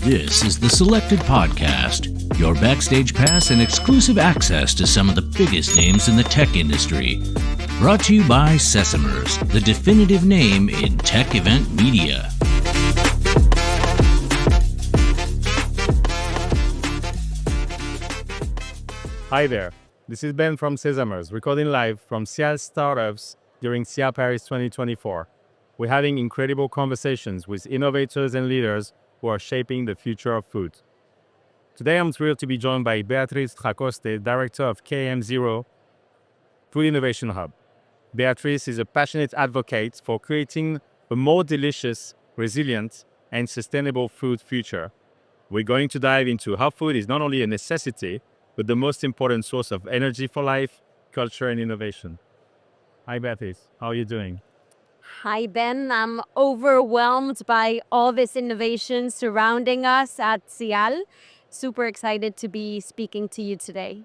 This is the Selected Podcast, your backstage pass and exclusive access to some of the biggest names in the tech industry. Brought to you by Sesamers, the definitive name in tech event media. Hi there, this is Ben from Sesamers, recording live from SIA Startups during SIA Paris 2024. We're having incredible conversations with innovators and leaders who are shaping the future of food. Today I'm thrilled to be joined by Beatriz Jacoste, Director of KM0 Food Innovation Hub. Beatriz is a passionate advocate for creating a more delicious, resilient, and sustainable food future. We're going to dive into how food is not only a necessity, but the most important source of energy for life, culture, and innovation. Hi, Beatriz. How are you doing? Hi, Ben. I'm overwhelmed by all this innovation surrounding us at Cial. Super excited to be speaking to you today.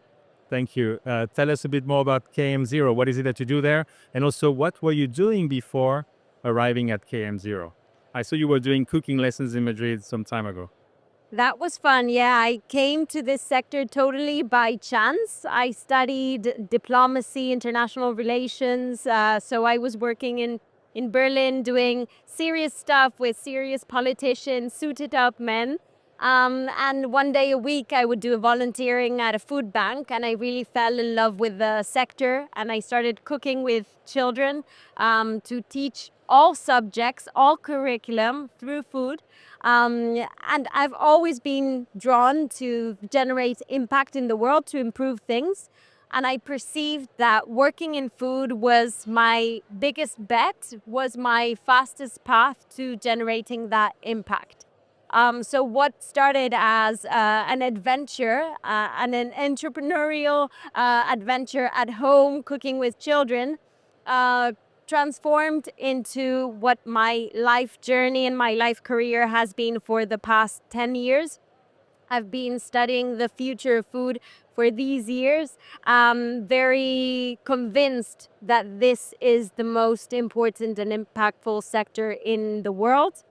Thank you. Tell us a bit more about KM0. What is it that you do there? And also, what were you doing before arriving at KM0? I saw you were doing cooking lessons in Madrid some time ago. That was fun. Yeah, I came to this sector totally by chance. I studied diplomacy, international relations. So I was working in Berlin doing serious stuff with serious politicians, suited up men. And one day a week I would do volunteering at a food bank, and I really fell in love with the sector, and I started cooking with children to teach all subjects, all curriculum through food. And I've always been drawn to generate impact in the world, to improve things. And I perceived that working in food was my biggest bet, was my fastest path to generating that impact. So what started as an adventure, and an entrepreneurial adventure at home, cooking with children, transformed into what my life journey and my life career has been for the past 10 years. I've been studying the future of food for these years. Very convinced that this is the most important and impactful sector in the world.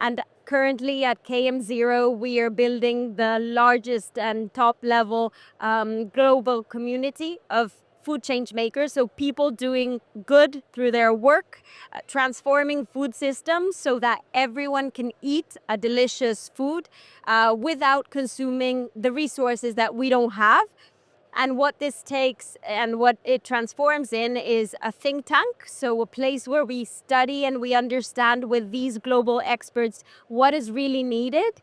And currently at KM0, we are building the largest and top level global community of food change makers. So people doing good through their work, transforming food systems so that everyone can eat a delicious food without consuming the resources that we don't have. And what this takes and what it transforms in is a think tank, so a place where we study and we understand with these global experts what is really needed.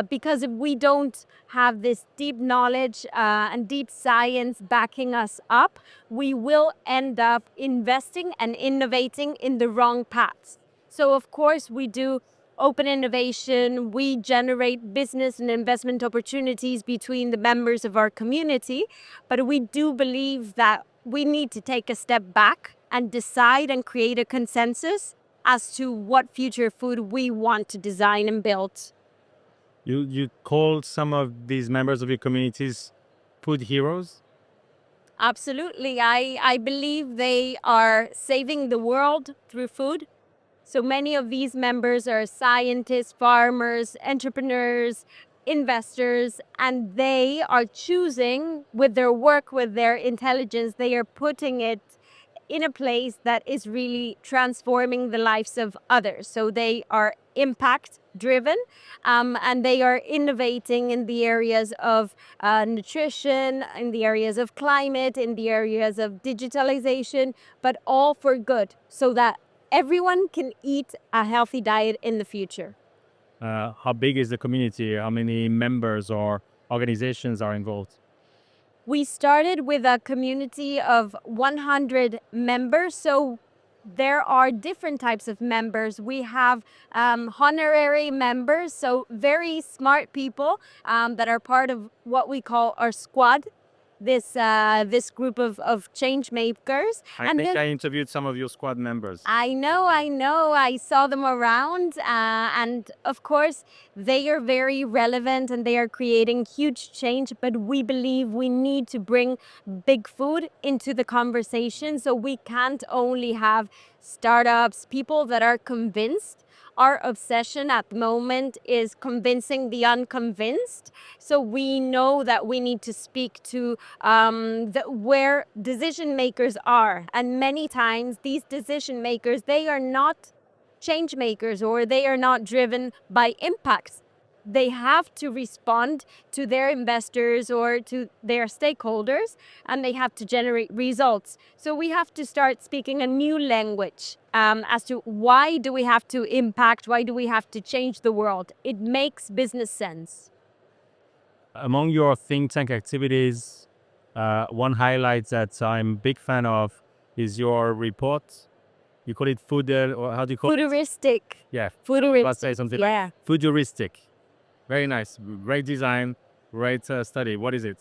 Because if we don't have this deep knowledge and deep science backing us up, we will end up investing and innovating in the wrong paths. So of course we do open innovation, we generate business and investment opportunities between the members of our community, but we do believe that we need to take a step back and decide and create a consensus as to what future food we want to design and build. You call some of these members of your communities food heroes? Absolutely. I believe they are saving the world through food. So many of these members are scientists, farmers, entrepreneurs, investors, and they are choosing with their work, with their intelligence, they are putting it in a place that is really transforming the lives of others. So they are impact driven, and they are innovating in the areas of nutrition, in the areas of climate, in the areas of digitalization, but all for good, so that everyone can eat a healthy diet in the future. How big is the community? How many members or organizations are involved? We started with a community of 100 members. So there are different types of members. We have honorary members, so very smart people that are part of what we call our squad. This group of change makers. I think I interviewed some of your squad members. I know. I saw them around, and of course, they are very relevant and they are creating huge change. But we believe we need to bring big food into the conversation. So we can't only have startups, people that are convinced our obsession at the moment is convincing the unconvinced. So we know that we need to speak to where decision makers are. And many times these decision makers, they are not change makers, or they are not driven by impacts. They have to respond to their investors or to their stakeholders, and they have to generate results. So we have to start speaking a new language as to why do we have to impact, why do we have to change the world. It makes business sense. Among your think tank activities, one highlight that I'm a big fan of is your report. You call it food, or how do you call it? Futuristic. Yeah, Futuristic. let's say something. Yeah. Futuristic. Very nice. Great design. Great study. What is it?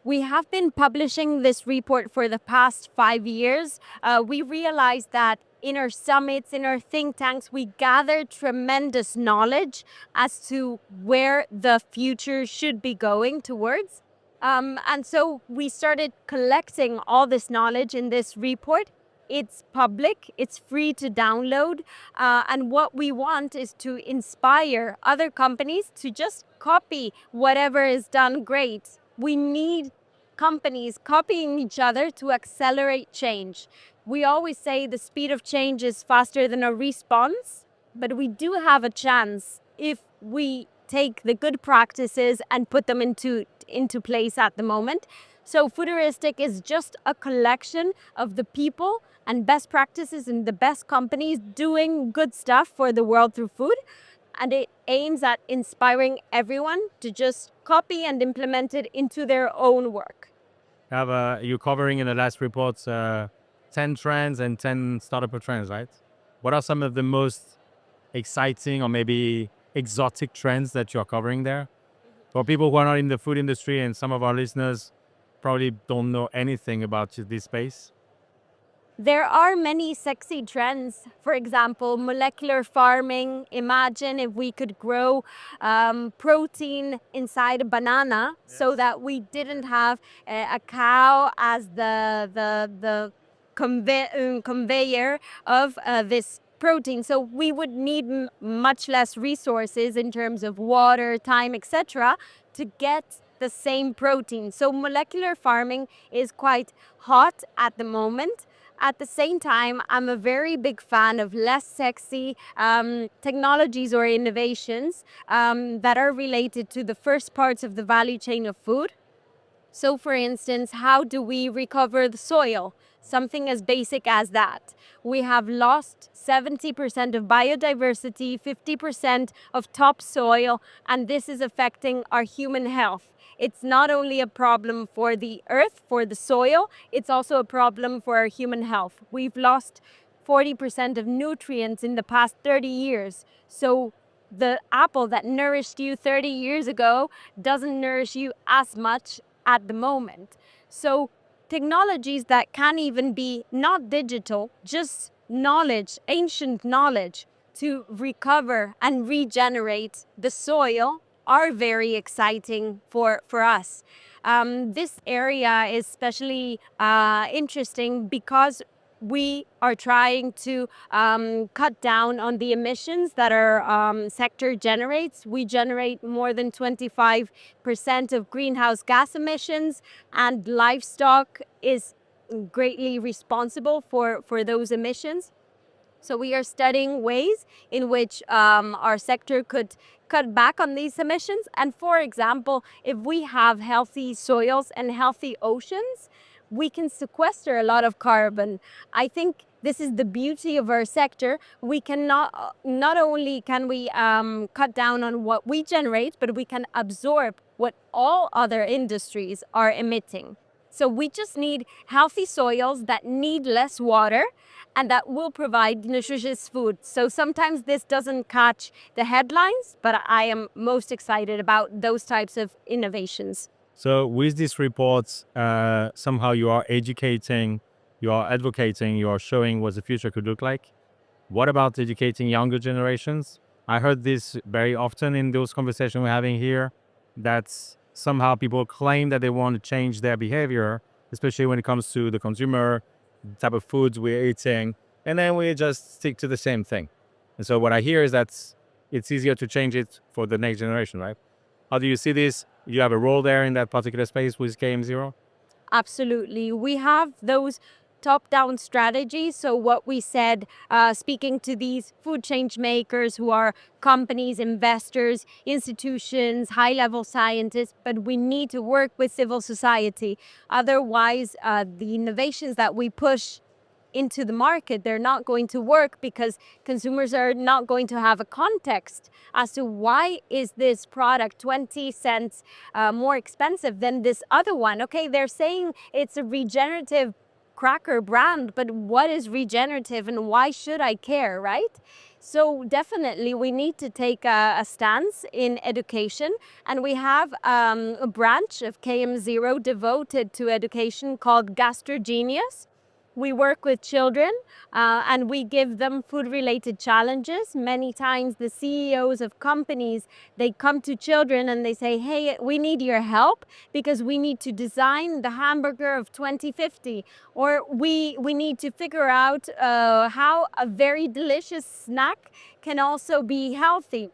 We have been publishing this report for the past 5 years. We realized that in our summits, in our think tanks, we gathered tremendous knowledge as to where the future should be going towards. And so we started collecting all this knowledge in this report. It's public, it's free to download. And what we want is to inspire other companies to just copy whatever is done great. We need companies copying each other to accelerate change. We always say the speed of change is faster than a response, but we do have a chance if we take the good practices and put them into place at the moment. So Futuristic is just a collection of the people and best practices and the best companies doing good stuff for the world through food. And it aims at inspiring everyone to just copy and implement it into their own work. You're covering in the last reports 10 trends and 10 startup trends, right? What are some of the most exciting or maybe exotic trends that you're covering there? For people who are not in the food industry, and some of our listeners probably don't know anything about this space. There are many sexy trends. For example, molecular farming. Imagine if we could grow protein inside a banana, so that we didn't have a cow as the conveyor of this protein. So we would need much less resources in terms of water, time, etc., to get the same protein. So molecular farming is quite hot at the moment. At the same time, I'm a very big fan of less sexy technologies or innovations that are related to the first parts of the value chain of food. So for instance, how do we recover the soil? Something as basic as that. We have lost 70% of biodiversity, 50% of topsoil, and this is affecting our human health. It's not only a problem for the earth, for the soil, it's also a problem for our human health. We've lost 40% of nutrients in the past 30 years. So the apple that nourished you 30 years ago doesn't nourish you as much at the moment. So technologies that can even be not digital, just knowledge, ancient knowledge, to recover and regenerate the soil are very exciting for us. This area is especially interesting because we are trying to cut down on the emissions that our sector generates. We generate more than 25% of greenhouse gas emissions, and livestock is greatly responsible for those emissions. So we are studying ways in which our sector could cut back on these emissions. And for example, if we have healthy soils and healthy oceans, we can sequester a lot of carbon. I think this is the beauty of our sector. We can not only can we cut down on what we generate, but we can absorb what all other industries are emitting. So we just need healthy soils that need less water and that will provide nutritious food. So sometimes this doesn't catch the headlines, but I am most excited about those types of innovations. So with these reports, somehow you are educating, you are advocating, you are showing what the future could look like. What about educating younger generations? I heard this very often in those conversations we're having here, that somehow people claim that they want to change their behavior, especially when it comes to the consumer, the type of foods we're eating, and then we just stick to the same thing. And so what I hear is that it's easier to change it for the next generation, right? How do you see this? You have a role there in that particular space with KM0? Absolutely. We have those top down strategies. So, what we said, speaking to these food change makers who are companies, investors, institutions, high level scientists, but we need to work with civil society. Otherwise, the innovations that we push into the market, they're not going to work because consumers are not going to have a context as to why is this product 20 cents more expensive than this other one. Okay, they're saying it's a regenerative cracker brand, but what is regenerative and why should I care, right? So definitely we need to take a stance in education, and we have a branch of KM0 devoted to education called Gastrogenius. We work with children and we give them food related challenges. Many times the CEOs of companies, they come to children and they say, hey, we need your help because we need to design the hamburger of 2050, or we need to figure out how a very delicious snack can also be healthy.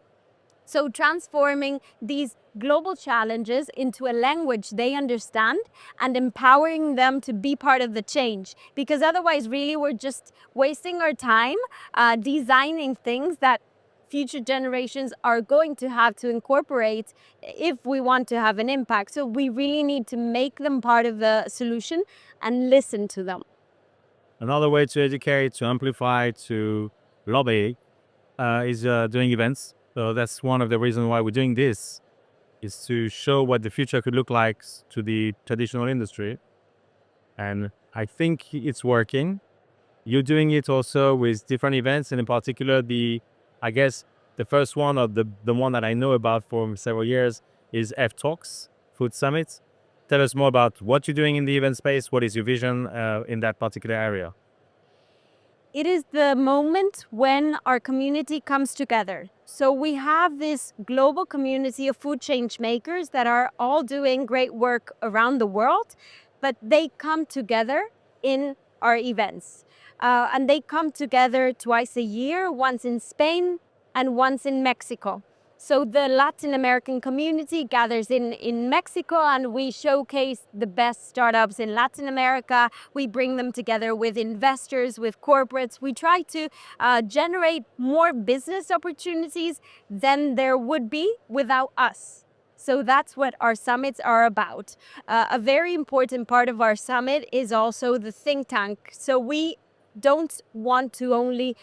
So transforming these global challenges into a language they understand and empowering them to be part of the change. Because otherwise, really, we're just wasting our time designing things that future generations are going to have to incorporate if we want to have an impact. So we really need to make them part of the solution and listen to them. Another way to educate, to amplify, to lobby is doing events. So that's one of the reasons why we're doing this, is to show what the future could look like to the traditional industry. And I think it's working. You're doing it also with different events, and in particular, I guess the first one, or the one that I know about for several years, is F Talks, Food Summit. Tell us more about what you're doing in the event space. What is your vision in that particular area? It is the moment when our community comes together. So we have this global community of food change makers that are all doing great work around the world, but they come together in our events. And they come together twice a year, once in Spain and once in Mexico. So the Latin American community gathers in Mexico, and we showcase the best startups in Latin America. We bring them together with investors, with corporates. We try to generate more business opportunities than there would be without us. So that's what our summits are about. A very important part of our summit is also the think tank. So we don't want to only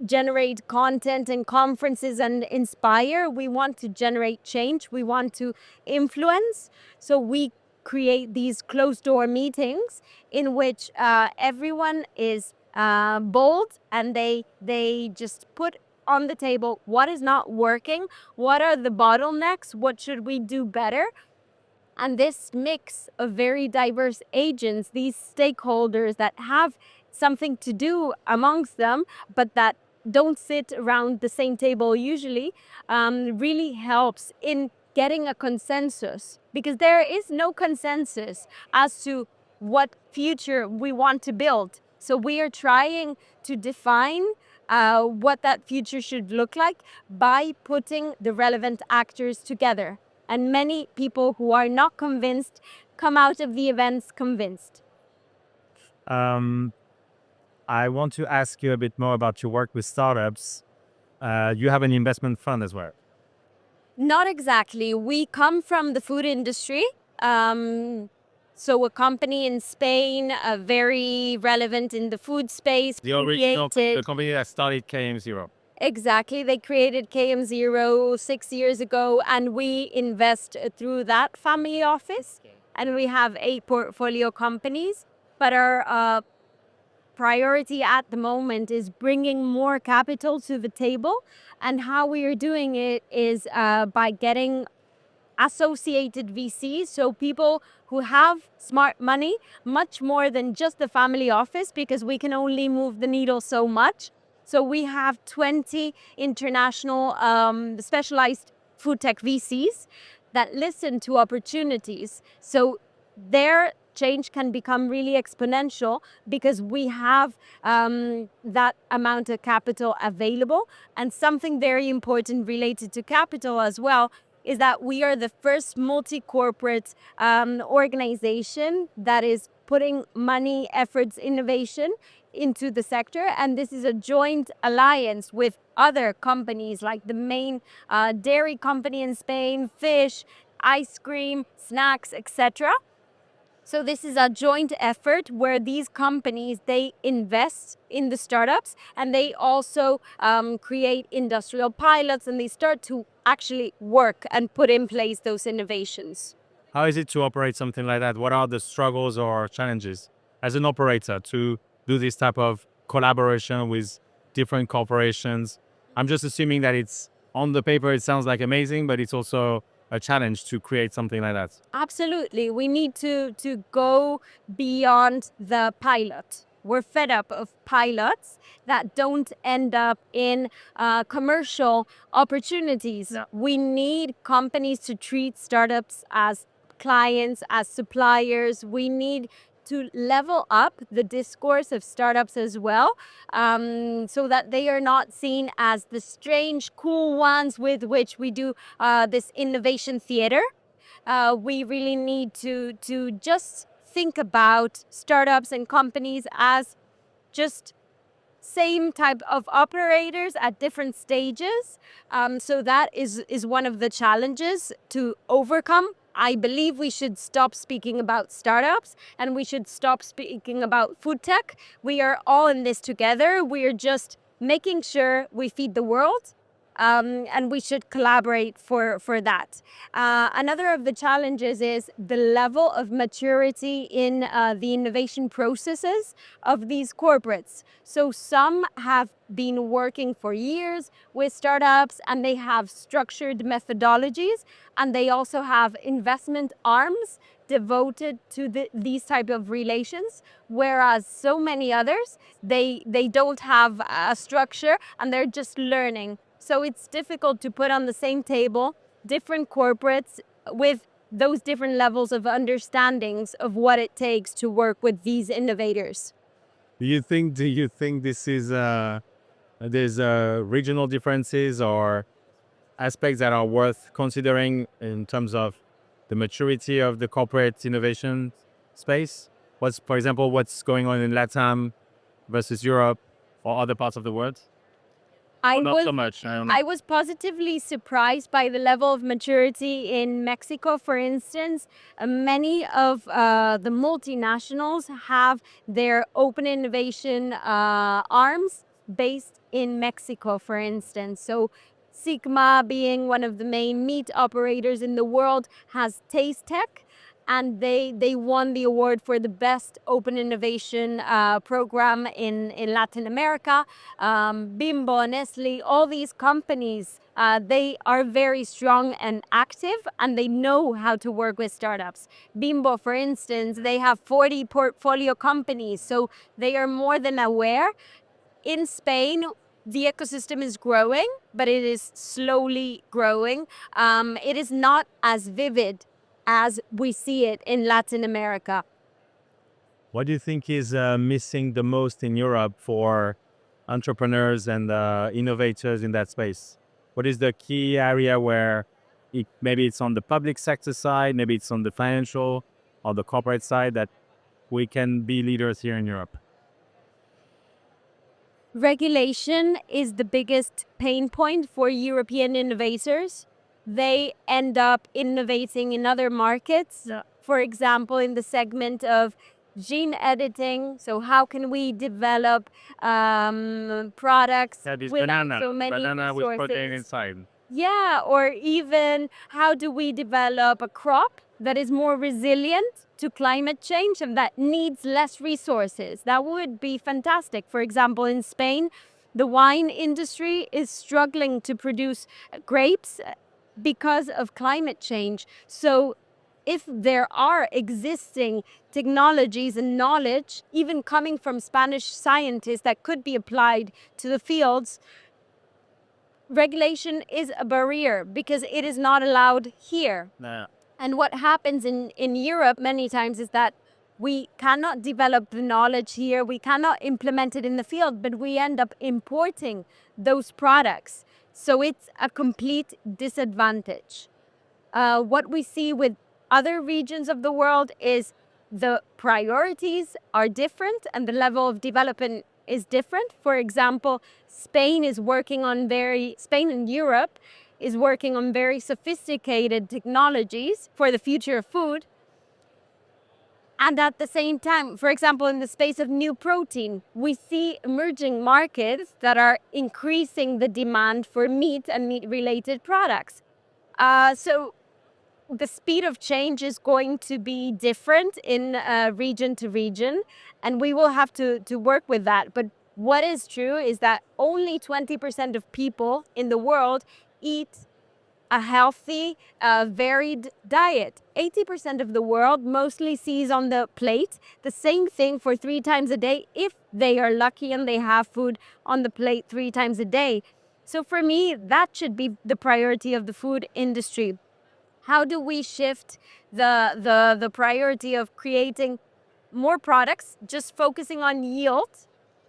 generate content and conferences and inspire. We want to generate change. We want to influence. So we create these closed door meetings in which everyone is bold, and they just put on the table what is not working, what are the bottlenecks, what should we do better. And this mix of very diverse agents, these stakeholders that have something to do amongst them, but that don't sit around the same table usually, really helps in getting a consensus, because there is no consensus as to what future we want to build. So we are trying to define what that future should look like by putting the relevant actors together. And many people who are not convinced come out of the events convinced. I want to ask you a bit more about your work with startups. You have an investment fund as well. Not exactly. We come from the food industry. So a company in Spain, very relevant in the food space. The original created- the company that started KM0. Exactly. They created KM0 6 years ago, and we invest through that family office. And we have 8 portfolio companies. But our priority at the moment is bringing more capital to the table. And how we are doing it is by getting associated VCs, so people who have smart money, much more than just the family office, because we can only move the needle so much. So we have 20 international specialized food tech VCs that listen to opportunities. So their change can become really exponential because we have that amount of capital available. And something very important related to capital as well is that we are the first multi-corporate organization that is putting money, efforts, innovation into the sector. And this is a joint alliance with other companies like the main dairy company in Spain, fish, ice cream, snacks, etc. So this is a joint effort where these companies, they invest in the startups and they also create industrial pilots and they start to actually work and put in place those innovations. How is it to operate something like that? What are the struggles or challenges as an operator to do this type of collaboration with different corporations? I'm just assuming that it's on the paper, it sounds like amazing, but it's also a challenge to create something like that. Absolutely. We need to go beyond the pilot. We're fed up of pilots that don't end up in commercial opportunities. Yeah. We need companies to treat startups as clients, as suppliers. We need to level up the discourse of startups as well, so that they are not seen as the strange, cool ones with which we do this innovation theater. We really need to just think about startups and companies as just same type of operators at different stages. So that is one of the challenges to overcome. I believe we should stop speaking about startups and we should stop speaking about food tech. We are all in this together. We are just making sure we feed the world. And we should collaborate for that. Another of the challenges is the level of maturity in the innovation processes of these corporates. So some have been working for years with startups and they have structured methodologies and they also have investment arms devoted to these type of relations, whereas so many others, they don't have a structure and they're just learning. So it's difficult to put on the same table different corporates with those different levels of understandings of what it takes to work with these innovators. Do you think this is there's regional differences or aspects that are worth considering in terms of the maturity of the corporate innovation space? For example, what's going on in LATAM versus Europe or other parts of the world? Not so much. I don't know. I was positively surprised by the level of maturity in Mexico, for instance. Many of the multinationals have their open innovation arms based in Mexico, for instance. So Sigma, being one of the main meat operators in the world, has Taste Tech. And they won the award for the best open innovation program in Latin America. Bimbo, Nestle, all these companies, they are very strong and active and they know how to work with startups. Bimbo, for instance, they have 40 portfolio companies, so they are more than aware. In Spain, the ecosystem is growing, but it is slowly growing. It is not as vivid as we see it in Latin America. What do you think is missing the most in Europe for entrepreneurs and innovators in that space? What is the key area where maybe it's on the public sector side, maybe it's on the financial or the corporate side that we can be leaders here in Europe? Regulation is the biggest pain point for European innovators. They end up innovating in other markets. For example, in the segment of gene editing. So how can we develop products Yeah, this with banana so many with protein resources? inside. Yeah, or even how do we develop a crop that is more resilient to climate change and that needs less resources? That would be fantastic. For example, in Spain, the wine industry is struggling to produce grapes because of climate change. So if there are existing technologies and knowledge, even coming from Spanish scientists that could be applied to the fields, regulation is a barrier because it is not allowed here. Yeah. And what happens in Europe many times is that we cannot develop the knowledge here, we cannot implement it in the field, but we end up importing those products. So it's a complete disadvantage. What we see with other regions of the world is the priorities are different and the level of development is different. For example, Spain and Europe is working on very sophisticated technologies for the future of food. And at the same time, for example, in the space of new protein, we see emerging markets that are increasing the demand for meat and meat-related products. So the speed of change is going to be different in region to region, and we will have to work with that. But what is true is that only 20% of people in the world eat a healthy, varied diet. 80% of the world mostly sees on the plate the same thing for 3 times a day, if they are lucky and they have food on the plate 3 times a day. So for me, that should be the priority of the food industry. How do we shift the priority of creating more products, just focusing on yield,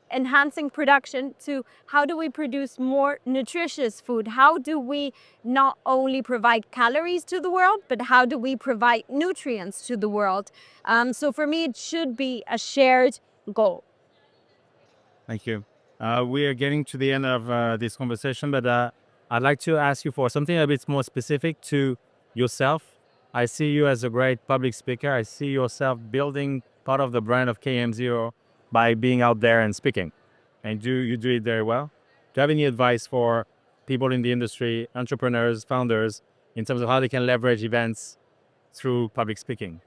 enhancing production, to how do we produce more nutritious food? How do we not only provide calories to the world, but how do we provide nutrients to the world? So for me, it should be a shared goal. Thank you. We are getting to the end of this conversation, but I'd like to ask you for something a bit more specific to yourself. I see you as a great public speaker. I see yourself building part of the brand of KM0 by being out there and speaking. And you do it very well. Do you have any advice for people in the industry, entrepreneurs, founders, in terms of how they can leverage events through public speaking?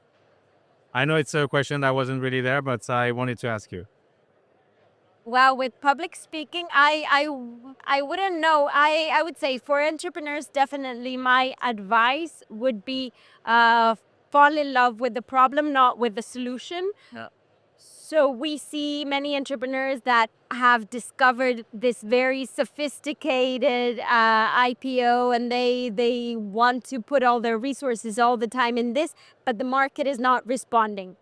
I know it's a question that wasn't really there, but I wanted to ask you. Well, with public speaking, I wouldn't know. I would say for entrepreneurs, definitely my advice would be fall in love with the problem, not with the solution. Yeah. So we see many entrepreneurs that have discovered this very sophisticated IPO, and they want to put all their resources all the time in this, but the market is not responding.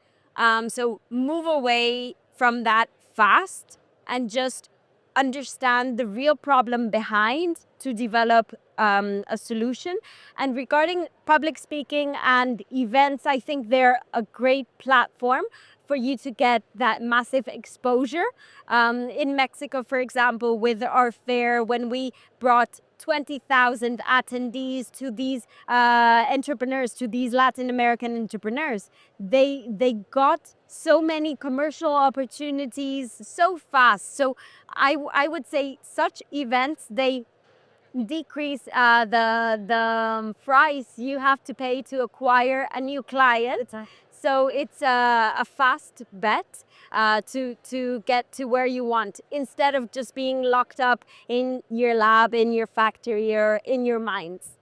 So move away from that fast and just understand the real problem behind to develop a solution. And regarding public speaking and events, I think they're a great platform for you to get that massive exposure. In Mexico, for example, with our fair, when we brought 20,000 attendees to these entrepreneurs, to these Latin American entrepreneurs, they got so many commercial opportunities so fast. So I would say such events, they decrease the price you have to pay to acquire a new client. So it's a fast bet to get to where you want, instead of just being locked up in your lab, in your factory, or in your minds.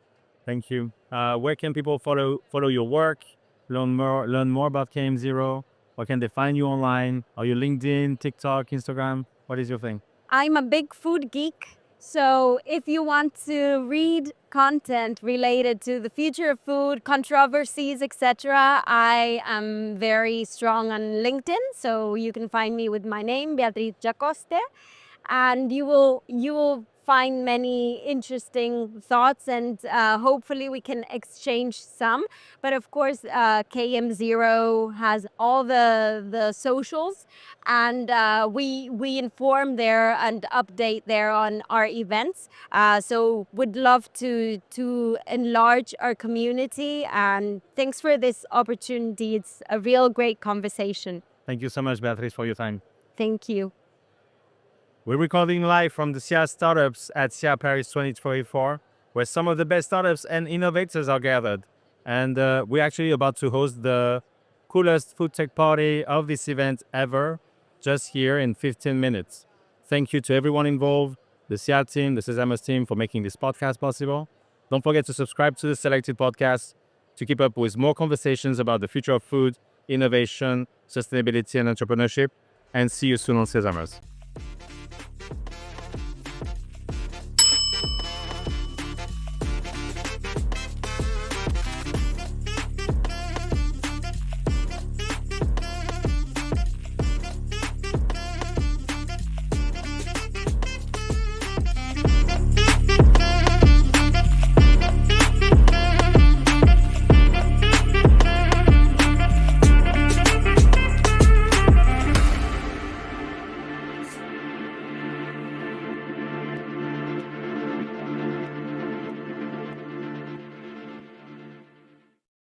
Thank you. Where can people follow your work, learn more about KM0? Where can they find you online? Are you LinkedIn, TikTok, Instagram? What is your thing? I'm a big food geek. So if you want to read content related to the future of food, controversies, etc., I am very strong on LinkedIn. So you can find me with my name, Beatriz Jacoste, and you will find many interesting thoughts, and hopefully we can exchange some. But of course, KM0 has all the socials, and we inform there and update there on our events. So would love to enlarge our community, and thanks for this opportunity. It's a real great conversation. Thank you so much, Beatriz, for your time. Thank you. We're recording live from the SIA Startups at SIA Paris 2024, where some of the best startups and innovators are gathered. And we're actually about to host the coolest food tech party of this event ever, just here in 15 minutes. Thank you to everyone involved, the SIA team, the Sesamers team, for making this podcast possible. Don't forget to subscribe to the selected podcast to keep up with more conversations about the future of food, innovation, sustainability, and entrepreneurship. And see you soon on Sesamers.